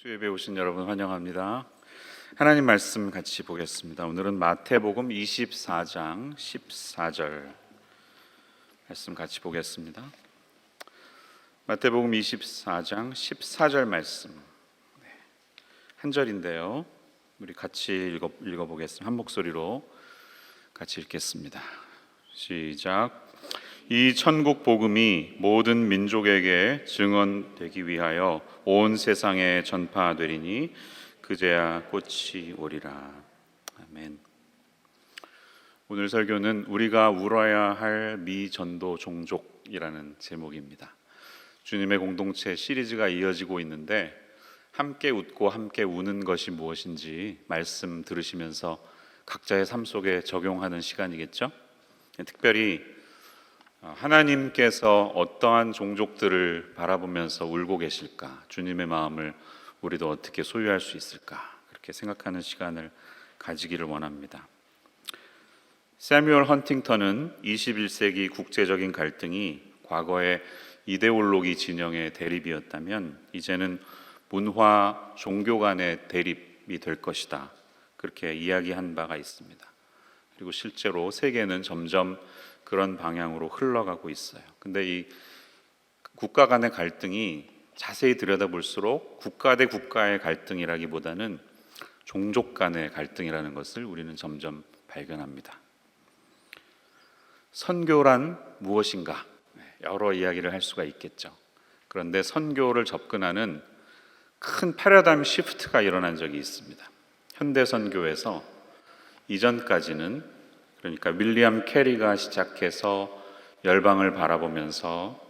주예배 오신 여러분 환영합니다. 하나님 말씀 같이 보겠습니다. 오늘은 마태복음 24장 14절 말씀 같이 보겠습니다. 마태복음 24장 14절 말씀 한 절인데요. 우리 같이 읽어보겠습니다. 한 목소리로 같이 읽겠습니다. 시작. 이 천국 복음이 모든 민족에게 증언되기 위하여 온 세상에 전파되리니 그제야 꽃이 오리라. 아멘. 오늘 설교는 우리가 울어야 할 미전도 종족이라는 제목입니다. 주님의 공동체 시리즈가 이어지고 있는데 함께 웃고 함께 우는 것이 무엇인지 말씀 들으시면서 각자의 삶 속에 적용하는 시간이겠죠. 특별히 하나님께서 어떠한 종족들을 바라보면서 울고 계실까, 주님의 마음을 우리도 어떻게 소유할 수 있을까, 그렇게 생각하는 시간을 가지기를 원합니다. 세뮤얼 헌팅턴은 21세기 국제적인 갈등이 과거의 이데올로기 진영의 대립이었다면 이제는 문화, 종교 간의 대립이 될 것이다, 그렇게 이야기한 바가 있습니다. 그리고 실제로 세계는 점점 그런 방향으로 흘러가고 있어요. 근데 이 국가 간의 갈등이 자세히 들여다볼수록 국가 대 국가의 갈등이라기보다는 종족 간의 갈등이라는 것을 우리는 점점 발견합니다. 선교란 무엇인가? 여러 이야기를 할 수가 있겠죠. 그런데 선교를 접근하는 큰 패러다임 시프트가 일어난 적이 있습니다. 현대 선교에서 이전까지는, 그러니까 윌리엄 캐리가 시작해서 열방을 바라보면서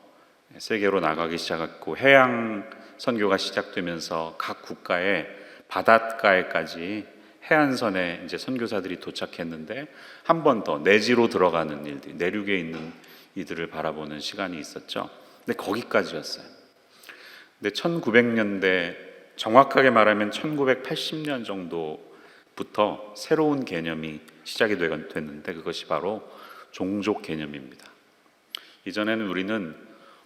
세계로 나가기 시작했고, 해양 선교가 시작되면서 각 국가의 바닷가에까지 해안선에 이제 선교사들이 도착했는데 한 번 더 내지로 들어가는 일들이, 내륙에 있는 이들을 바라보는 시간이 있었죠. 근데 거기까지였어요. 근데 1900년대, 정확하게 말하면 1980년 정도부터 새로운 개념이 시작이 됐는데 그것이 바로 종족 개념입니다. 이전에는 우리는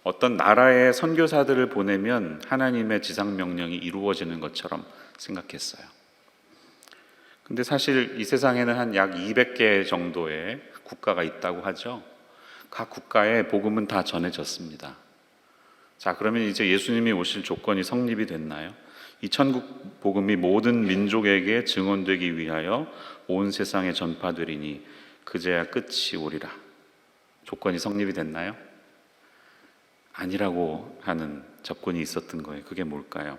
어떤 나라의 선교사들을 보내면 하나님의 지상명령이 이루어지는 것처럼 생각했어요. 근데 사실 이 세상에는 한 약 200개 정도의 국가가 있다고 하죠. 각 국가에 복음은 다 전해졌습니다. 자, 그러면 이제 예수님이 오실 조건이 성립이 됐나요? 이 천국 복음이 모든 민족에게 증언되기 위하여 온 세상에 전파되리니 그제야 끝이 오리라. 조건이 성립이 됐나요? 아니라고 하는 접근이 있었던 거예요. 그게 뭘까요?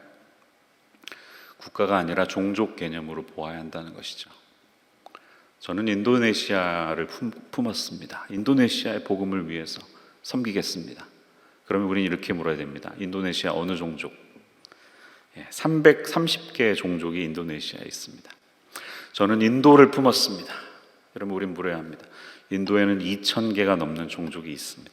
국가가 아니라 종족 개념으로 보아야 한다는 것이죠. 저는 인도네시아를 품었습니다. 인도네시아의 복음을 위해서 섬기겠습니다. 그러면 우리는 이렇게 물어야 됩니다. 인도네시아 어느 종족? 330개의 종족이 인도네시아에 있습니다. 저는 인도를 품었습니다. 여러분, 우린 물어야 합니다. 인도에는 2000개가 넘는 종족이 있습니다.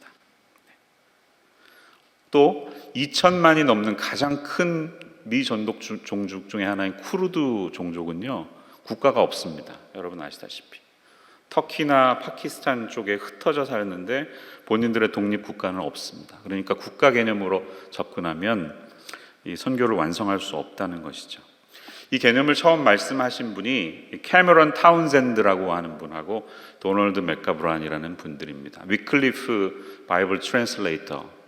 또 2000만이 넘는 가장 큰 미전독 종족 중에 하나인 쿠르드 종족은요, 국가가 없습니다. 여러분 아시다시피 터키나 파키스탄 쪽에 흩어져 살았는데 본인들의 독립국가는 없습니다. 그러니까 국가 개념으로 접근하면 이 선교를 완성할 수 없다는 것이죠. 이 개념을 처음 말씀하신 분이 캐머런 타운센드라고 하는 분하고 도널드 맥가브란이라는 분들입니다. 위클리프 바이블 트랜슬레이터,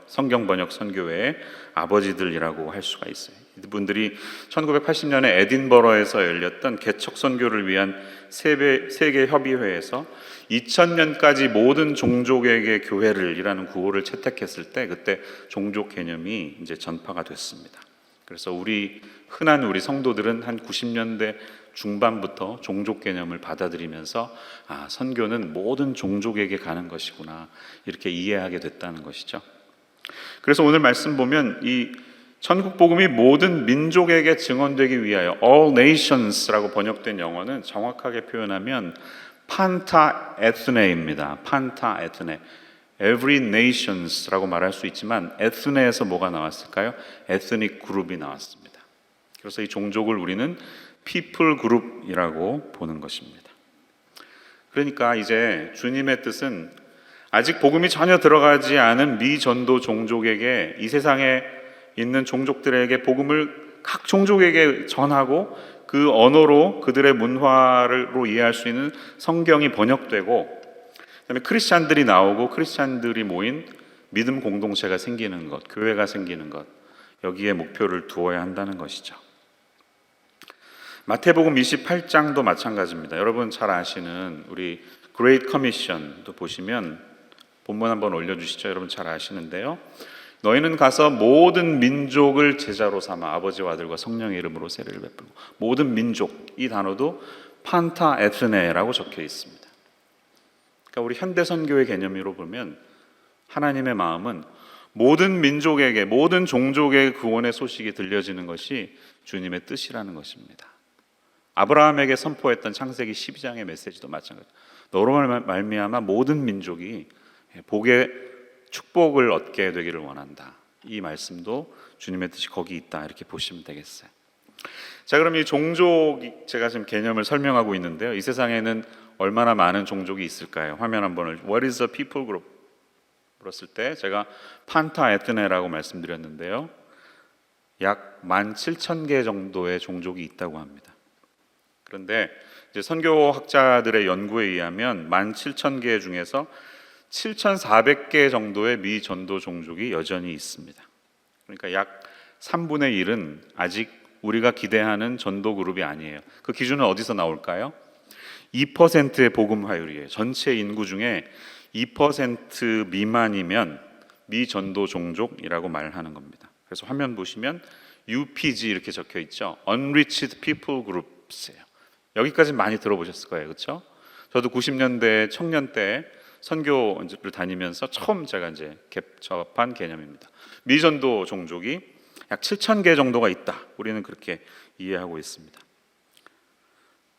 성경 번역 선교회의 아버지들이라고 할 수가 있어요. 이분들이 1980년에 에딘버러에서 열렸던 개척 선교를 위한 세계 협의회에서 2000년까지 모든 종족에게 교회를 이라는 구호를 채택했을 때 그때 종족 개념이 이제 전파가 됐습니다. 그래서 흔한 우리 성도들은 한 90년대 중반부터 종족 개념을 받아들이면서 선교는 모든 종족에게 가는 것이구나, 이렇게 이해하게 됐다는 것이죠. 그래서 오늘 말씀 보면 이 천국 복음이 모든 민족에게 증언되기 위하여, all nations라고 번역된 영어는 정확하게 표현하면 판타 에트네입니다. 판타 에트네, every nations라고 말할 수 있지만 에트네에서 뭐가 나왔을까요? 에트닉 그룹이 나왔습니다. 그래서 이 종족을 우리는 people group이라고 보는 것입니다. 그러니까 이제 주님의 뜻은 아직 복음이 전혀 들어가지 않은 미전도 종족에게, 이 세상에 있는 종족들에게 복음을 각 종족에게 전하고 그 언어로 그들의 문화로 이해할 수 있는 성경이 번역되고, 그다음에 크리스찬들이 나오고 크리스찬들이 모인 믿음 공동체가 생기는 것, 교회가 생기는 것, 여기에 목표를 두어야 한다는 것이죠. 마태복음 28장도 마찬가지입니다. 여러분 잘 아시는 우리 Great Commission도 보시면 본문 한번 올려주시죠. 여러분 잘 아시는데요. 너희는 가서 모든 민족을 제자로 삼아 아버지와 아들과 성령의 이름으로 세례를 베풀고, 모든 민족, 이 단어도 판타 에트네라고 적혀 있습니다. 그러니까 우리 현대 선교의 개념으로 보면 하나님의 마음은 모든 민족에게, 모든 종족의 구원의 소식이 들려지는 것이 주님의 뜻이라는 것입니다. 아브라함에게 선포했던 창세기 12장의 메시지도 마찬가지입니다. 너로 말미암아 모든 민족이 복의 축복을 얻게 되기를 원한다. 이 말씀도 주님의 뜻이 거기 있다, 이렇게 보시면 되겠어요. 자, 그럼 이 종족, 제가 지금 개념을 설명하고 있는데요. 이 세상에는 얼마나 많은 종족이 있을까요? 화면 한번, What is a people group? 물었을 때 제가 판타 에트네라고 말씀드렸는데요. 약 17,000개 정도의 종족이 있다고 합니다. 그런데 이제 선교학자들의 연구에 의하면 17,000개 중에서 7,400개 정도의 미전도 종족이 여전히 있습니다. 그러니까 약 3분의 1은 아직 우리가 기대하는 전도 그룹이 아니에요. 그 기준은 어디서 나올까요? 2%의 복음화율이에요. 전체 인구 중에 2% 미만이면 미전도 종족이라고 말하는 겁니다. 그래서 화면 보시면 UPG 이렇게 적혀 있죠. Unreached People Groups예요. 여기까지 많이 들어보셨을 거예요, 그렇죠? 저도 90년대 청년 때 선교를 다니면서 처음 제가 이제 접한 개념입니다. 미전도 종족이 약 7,000개 정도가 있다. 우리는 그렇게 이해하고 있습니다.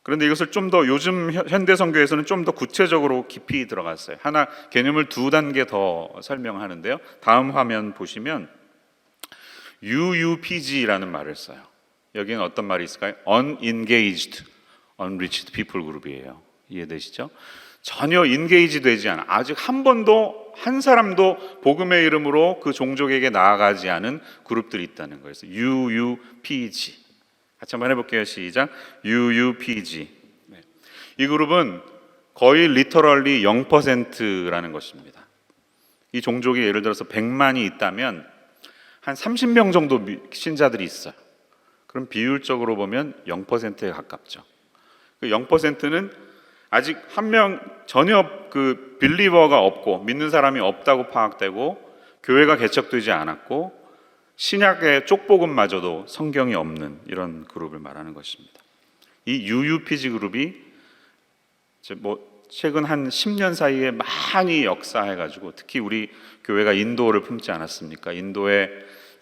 그런데 이것을 좀 더 요즘 현대 선교에서는 좀 더 구체적으로 깊이 들어갔어요. 하나 개념을 2단계 더 설명하는데요. 다음 화면 보시면 UUPG라는 말을 써요. 여기는 어떤 말이 있을까요? Unengaged, Unreached People Group이에요. 이해되시죠? 전혀 인게이지 되지 않아, 아직 한 번도 한 사람도 복음의 이름으로 그 종족에게 나아가지 않은 그룹들이 있다는 거예요. UUPG 같이 한번 해볼게요. 시작. UUPG. 네. 이 그룹은 거의 리터럴리 0%라는 것입니다. 이 종족이 예를 들어서 100만이 있다면 한 30명 정도 신자들이 있어요. 그럼 비율적으로 보면 0%에 가깝죠. 그 0%는 아직 한 명 전혀 그 빌리버가 없고 믿는 사람이 없다고 파악되고 교회가 개척되지 않았고 신약의 쪽복음마저도 성경이 없는 이런 그룹을 말하는 것입니다. 이 UUPG 그룹이 이제 최근 한 10년 사이에 많이 역사해가지고, 특히 우리 교회가 인도를 품지 않았습니까? 인도에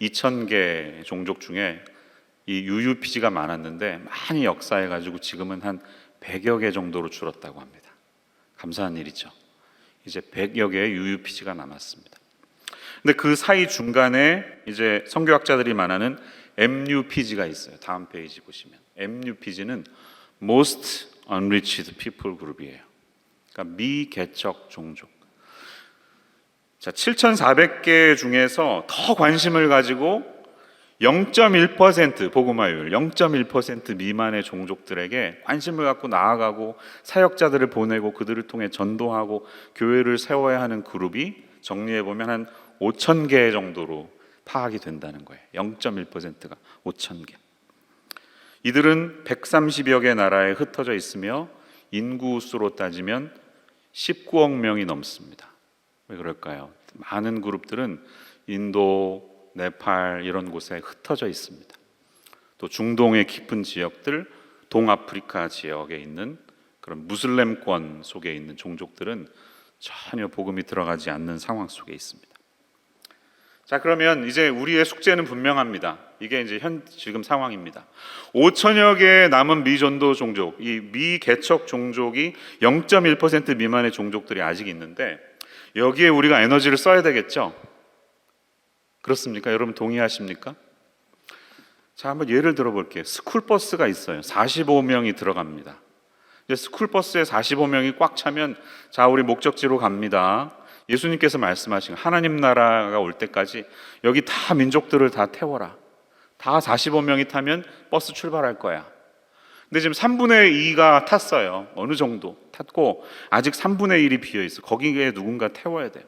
2,000개 종족 중에 이 UUPG가 많았는데 많이 역사해가지고 지금은 한 100여 개 정도로 줄었다고 합니다. 감사한 일이죠. 이제 100여 개의 UUPG가 남았습니다. 근데 그 사이 중간에 이제 선교학자들이 말하는 MUPG가 있어요. 다음 페이지 보시면 MUPG는 Most Unreached People 그룹이에요. 그러니까 미개척 종족. 자, 7,400개 중에서 더 관심을 가지고 0.1% 복음화율 0.1% 미만의 종족들에게 관심을 갖고 나아가고 사역자들을 보내고 그들을 통해 전도하고 교회를 세워야 하는 그룹이 정리해보면 한 5,000개 정도로 파악이 된다는 거예요. 0.1%가 5,000개. 이들은 130여 개 나라에 흩어져 있으며 인구 수로 따지면 19억 명이 넘습니다. 왜 그럴까요? 많은 그룹들은 인도, 네팔 이런 곳에 흩어져 있습니다. 또 중동의 깊은 지역들, 동아프리카 지역에 있는 그런 무슬림권 속에 있는 종족들은 전혀 복음이 들어가지 않는 상황 속에 있습니다. 자, 그러면 이제 우리의 숙제는 분명합니다. 이게 이제 지금 상황입니다. 5천여 개의 남은 미전도 종족, 이 미개척 종족이 0.1% 미만의 종족들이 아직 있는데 여기에 우리가 에너지를 써야 되겠죠? 그렇습니까? 여러분 동의하십니까? 자, 한번 예를 들어볼게요. 스쿨버스가 있어요. 45명이 들어갑니다. 이제 스쿨버스에 45명이 꽉 차면 자, 우리 목적지로 갑니다. 예수님께서 말씀하신 하나님 나라가 올 때까지 여기 다 민족들을 다 태워라. 다 45명이 타면 버스 출발할 거야. 근데 지금 3분의 2가 탔어요. 어느 정도 탔고 아직 3분의 1이 비어 있어. 거기에 누군가 태워야 돼요.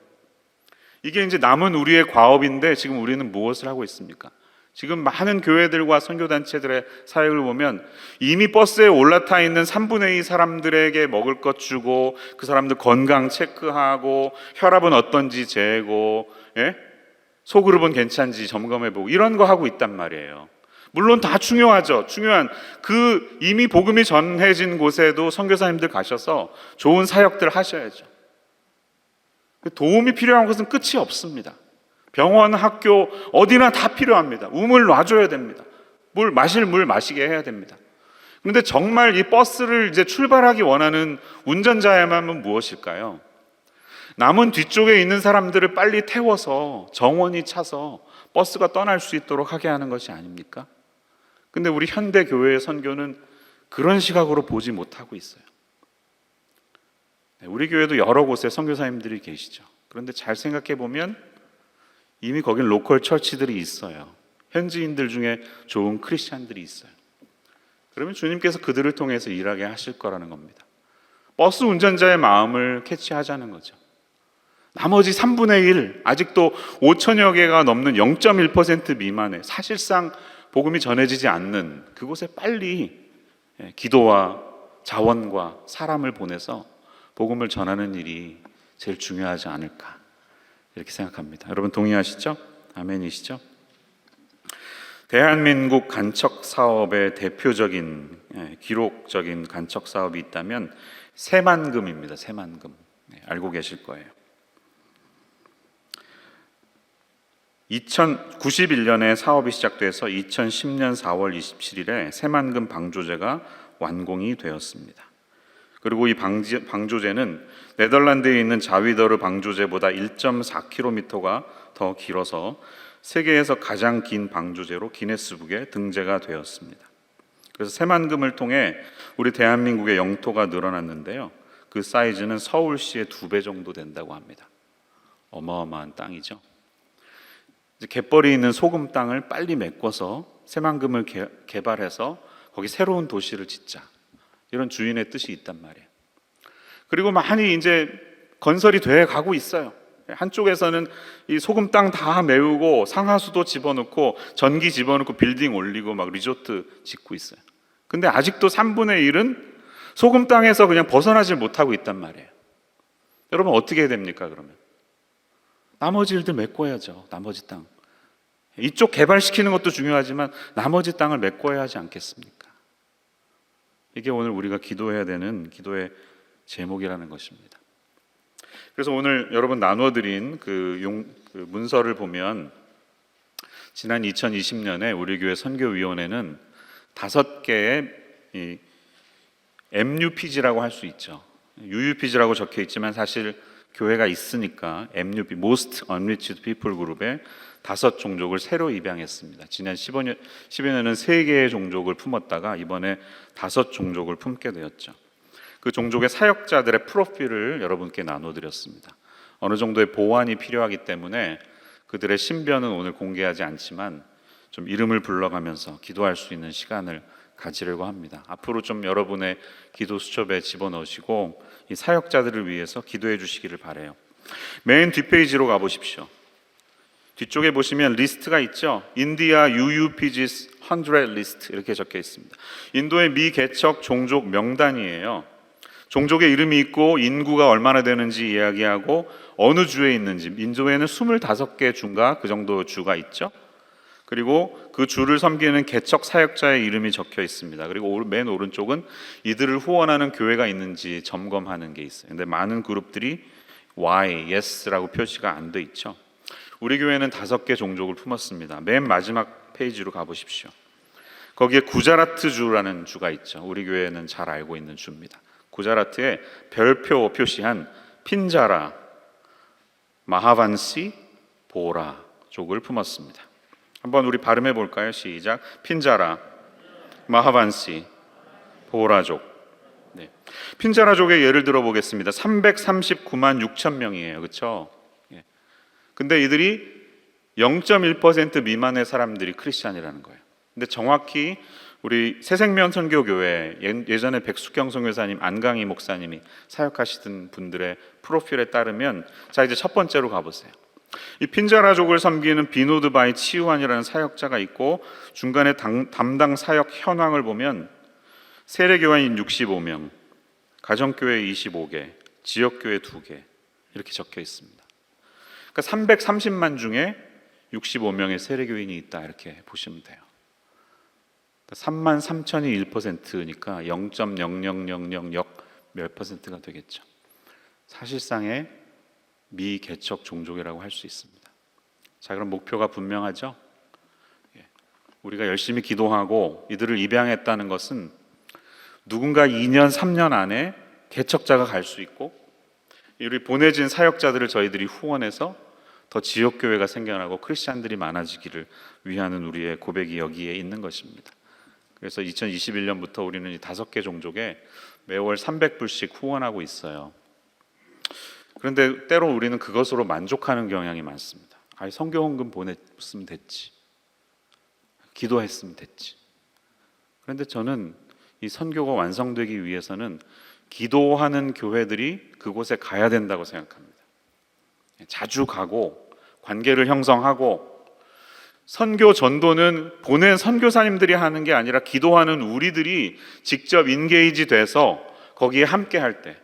이게 이제 남은 우리의 과업인데 지금 우리는 무엇을 하고 있습니까? 지금 많은 교회들과 선교단체들의 사역을 보면 이미 버스에 올라타 있는 3분의 2 사람들에게 먹을 것 주고 그 사람들 건강 체크하고 혈압은 어떤지 재고, 예? 소그룹은 괜찮은지 점검해보고 이런 거 하고 있단 말이에요. 물론 다 중요하죠. 중요한 그 이미 복음이 전해진 곳에도 선교사님들 가셔서 좋은 사역들 하셔야죠. 도움이 필요한 것은 끝이 없습니다. 병원, 학교 어디나 다 필요합니다. 우물 놔줘야 됩니다. 물 마시게 해야 됩니다. 그런데 정말 이 버스를 이제 출발하기 원하는 운전자야말은 무엇일까요? 남은 뒤쪽에 있는 사람들을 빨리 태워서 정원이 차서 버스가 떠날 수 있도록 하게 하는 것이 아닙니까? 근데 우리 현대 교회의 선교는 그런 시각으로 보지 못하고 있어요. 우리 교회도 여러 곳에 선교사님들이 계시죠. 그런데 잘 생각해 보면 이미 거긴 로컬 처치들이 있어요. 현지인들 중에 좋은 크리스찬들이 있어요. 그러면 주님께서 그들을 통해서 일하게 하실 거라는 겁니다. 버스 운전자의 마음을 캐치하자는 거죠. 나머지 3분의 1, 아직도 5천여 개가 넘는 0.1% 미만의 사실상 복음이 전해지지 않는 그곳에 빨리 기도와 자원과 사람을 보내서 복음을 전하는 일이 제일 중요하지 않을까 이렇게 생각합니다. 여러분 동의하시죠? 아멘이시죠? 대한민국 간척 사업의 대표적인 기록적인 간척 사업이 있다면 새만금입니다. 새만금. 알고 계실 거예요. 2091년에 사업이 시작돼서 2010년 4월 27일에 새만금 방조제가 완공이 되었습니다. 그리고 이 방조제는 네덜란드에 있는 자위더르 방조제보다 1.4km가 더 길어서 세계에서 가장 긴 방조제로 기네스북에 등재가 되었습니다. 그래서 새만금을 통해 우리 대한민국의 영토가 늘어났는데요. 그 사이즈는 서울시의 2배 정도 된다고 합니다. 어마어마한 땅이죠. 이제 갯벌이 있는 소금 땅을 빨리 메꿔서 새만금을 개발해서 거기 새로운 도시를 짓자. 이런 주인의 뜻이 있단 말이에요. 그리고 많이 이제 건설이 돼 가고 있어요. 한쪽에서는 이 소금 땅 다 메우고 상하수도 집어넣고 전기 집어넣고 빌딩 올리고 막 리조트 짓고 있어요. 근데 아직도 3분의 1은 소금 땅에서 그냥 벗어나질 못하고 있단 말이에요. 여러분 어떻게 해야 됩니까 그러면? 나머지 일들 메꿔야죠. 나머지 땅. 이쪽 개발시키는 것도 중요하지만 나머지 땅을 메꿔야 하지 않겠습니까? 이게 오늘 우리가 기도해야 되는 기도의 제목이라는 것입니다. 그래서 오늘 여러분 나눠드린 그 문서를 보면 지난 2020년에 우리 교회 선교위원회는 5개의 이 MUPG라고 할 수 있죠. UUPG라고 적혀 있지만 사실 교회가 있으니까 MUP, Most Unreached People 그룹에 5종족을 새로 입양했습니다. 지난 10여 년은 3개의 종족을 품었다가 이번에 5종족을 품게 되었죠. 그 종족의 사역자들의 프로필을 여러분께 나눠드렸습니다. 어느 정도의 보완이 필요하기 때문에 그들의 신변은 오늘 공개하지 않지만 좀 이름을 불러가면서 기도할 수 있는 시간을 가지려고 합니다. 앞으로 좀 여러분의 기도 수첩에 집어넣으시고 이 사역자들을 위해서 기도해 주시기를 바라요. 맨 뒷페이지로 가보십시오. 뒤쪽에 보시면 리스트가 있죠. 인디아 UUPG's 100 리스트 이렇게 적혀 있습니다. 인도의 미개척 종족 명단이에요. 종족의 이름이 있고 인구가 얼마나 되는지 이야기하고 어느 주에 있는지, 인도에는 25개 주인가 그 정도 주가 있죠. 그리고 그 주를 섬기는 개척 사역자의 이름이 적혀 있습니다. 그리고 맨 오른쪽은 이들을 후원하는 교회가 있는지 점검하는 게 있어요. 근데 많은 그룹들이 Y, Yes라고 표시가 안 돼 있죠. 우리 교회는 5개 종족을 품었습니다. 맨 마지막 페이지로 가보십시오. 거기에 구자라트 주라는 주가 있죠. 우리 교회는 잘 알고 있는 주입니다. 구자라트에 별표 표시한 핀자라, 마하반시, 보라족을 품었습니다. 한번 우리 발음해 볼까요? 시작. 핀자라, 마하반시, 보라족. 네. 핀자라족의 예를 들어 보겠습니다. 339만 6천 명이에요. 그렇죠? 예. 근데 이들이 0.1% 미만의 사람들이 크리스찬이라는 거예요. 근데 정확히 우리 새생명 선교교회 예전에 백숙경 선교사님, 안강희 목사님이 사역하시던 분들의 프로필에 따르면, 자 이제 첫 번째로 가보세요. 이 핀자라족을 섬기는 비노드 바이 치우안이라는 사역자가 있고, 중간에 담당 사역 현황을 보면 세례교회인 65명, 가정교회 25개, 지역교회 2개 이렇게 적혀 있습니다. 그러니까 330만 중에 65명의 세례교인이 있다, 이렇게 보시면 돼요. 3만 3천이 1%니까 0.0000 몇 퍼센트가 되겠죠. 사실상의 미개척 종족이라고 할 수 있습니다. 자, 그럼 목표가 분명하죠? 우리가 열심히 기도하고 이들을 입양했다는 것은 누군가 2년, 3년 안에 개척자가 갈 수 있고, 우리 보내진 사역자들을 저희들이 후원해서 더 지역교회가 생겨나고 크리스찬들이 많아지기를 위하는 우리의 고백이 여기에 있는 것입니다. 그래서 2021년부터 우리는 이 5개 종족에 매월 300불씩 후원하고 있어요. 그런데 때로 우리는 그것으로 만족하는 경향이 많습니다. 선교 헌금 보냈으면 됐지, 기도했으면 됐지. 그런데 저는 이 선교가 완성되기 위해서는 기도하는 교회들이 그곳에 가야 된다고 생각합니다. 자주 가고 관계를 형성하고, 선교 전도는 보낸 선교사님들이 하는 게 아니라 기도하는 우리들이 직접 인게이지 돼서 거기에 함께 할 때,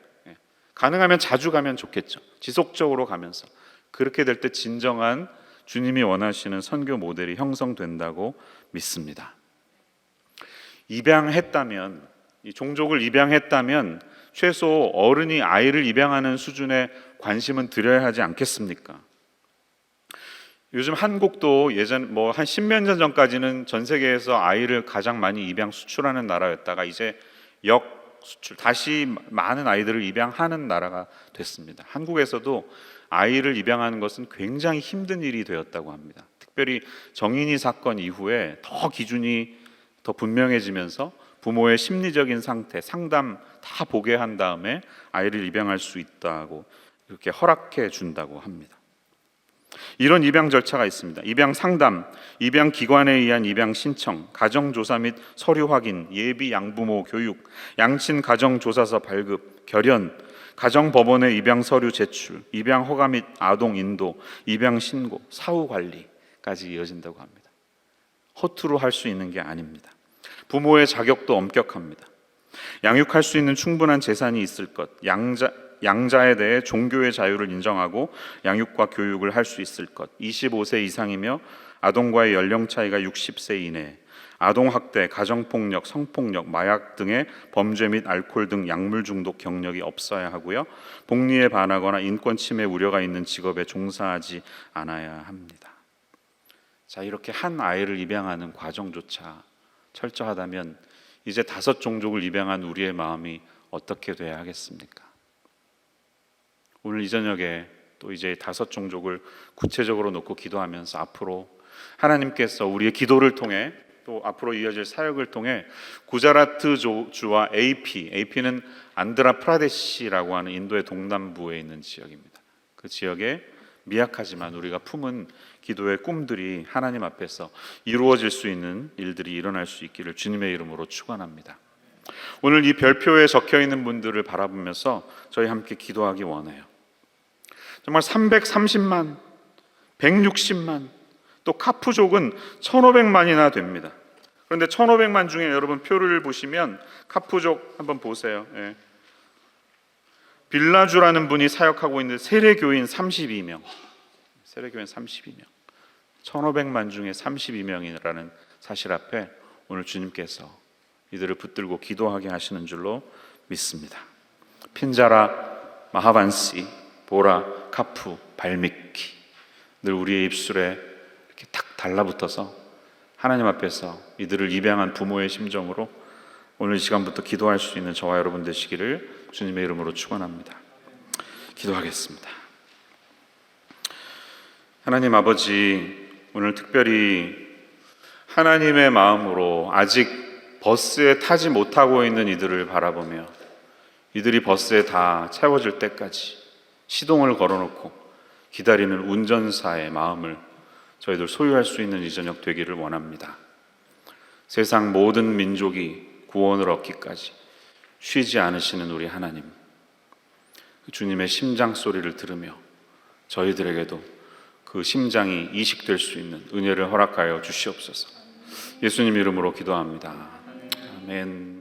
가능하면 자주 가면 좋겠죠. 지속적으로 가면서 그렇게 될 때 진정한 주님이 원하시는 선교 모델이 형성된다고 믿습니다. 입양했다면, 이 종족을 입양했다면 최소 어른이 아이를 입양하는 수준의 관심은 드려야 하지 않겠습니까? 요즘 한국도 예전 한 10몇 년 전까지는 전 세계에서 아이를 가장 많이 입양 수출하는 나라였다가 이제 역수출, 다시 많은 아이들을 입양하는 나라가 됐습니다. 한국에서도 아이를 입양하는 것은 굉장히 힘든 일이 되었다고 합니다. 특별히 정인이 사건 이후에 더 기준이 더 분명해지면서 부모의 심리적인 상태, 상담 다 보게 한 다음에 아이를 입양할 수 있다고 이렇게 허락해 준다고 합니다. 이런 입양 절차가 있습니다. 입양 상담, 입양 기관에 의한 입양 신청, 가정 조사 및 서류 확인, 예비 양부모 교육, 양친 가정 조사서 발급, 결연, 가정 법원에 입양 서류 제출, 입양 허가 및 아동 인도, 입양 신고, 사후 관리까지 이어진다고 합니다. 허투루 할 수 있는 게 아닙니다. 부모의 자격도 엄격합니다. 양육할 수 있는 충분한 재산이 있을 것, 양자에 대해 종교의 자유를 인정하고 양육과 교육을 할 수 있을 것, 25세 이상이며 아동과의 연령 차이가 60세 이내, 아동학대, 가정폭력, 성폭력, 마약 등의 범죄 및 알코올 등 약물 중독 경력이 없어야 하고요. 복리에 반하거나 인권 침해 우려가 있는 직업에 종사하지 않아야 합니다. 자, 이렇게 한 아이를 입양하는 과정조차 철저하다면 이제 5 종족을 입양한 우리의 마음이 어떻게 돼야 하겠습니까? 오늘 이 저녁에 또 이제 5 종족을 구체적으로 놓고 기도하면서 앞으로 하나님께서 우리의 기도를 통해 또 앞으로 이어질 사역을 통해 구자라트 주와 AP는 안드라프라데시라고 하는 인도의 동남부에 있는 지역입니다. 그 지역에 미약하지만 우리가 품은 기도의 꿈들이 하나님 앞에서 이루어질 수 있는 일들이 일어날 수 있기를 주님의 이름으로 축원합니다. 오늘 이 별표에 적혀 있는 분들을 바라보면서 저희 함께 기도하기 원해요. 정말 330만, 160만, 또 카푸족은 1500만이나 됩니다. 그런데 1500만 중에 여러분 표를 보시면 카푸족 한번 보세요. 빌라주라는 분이 사역하고 있는 세례교인 32명, 세례교인 32명, 1500만 중에 32명이라는 사실 앞에 오늘 주님께서 이들을 붙들고 기도하게 하시는 줄로 믿습니다. 핀자라, 마하반시, 보라, 카푸, 발미키, 늘 우리의 입술에 이렇게 탁 달라붙어서 하나님 앞에서 이들을 입양한 부모의 심정으로 오늘 이 시간부터 기도할 수 있는 저와 여러분 되시기를 주님의 이름으로 축원합니다. 기도하겠습니다. 하나님 아버지, 오늘 특별히 하나님의 마음으로 아직 버스에 타지 못하고 있는 이들을 바라보며 이들이 버스에 다 채워질 때까지 시동을 걸어놓고 기다리는 운전사의 마음을 저희들 소유할 수 있는 이 저녁 되기를 원합니다. 세상 모든 민족이 구원을 얻기까지 쉬지 않으시는 우리 하나님, 주님의 심장 소리를 들으며 저희들에게도 그 심장이 이식될 수 있는 은혜를 허락하여 주시옵소서. 예수님 이름으로 기도합니다. 아멘.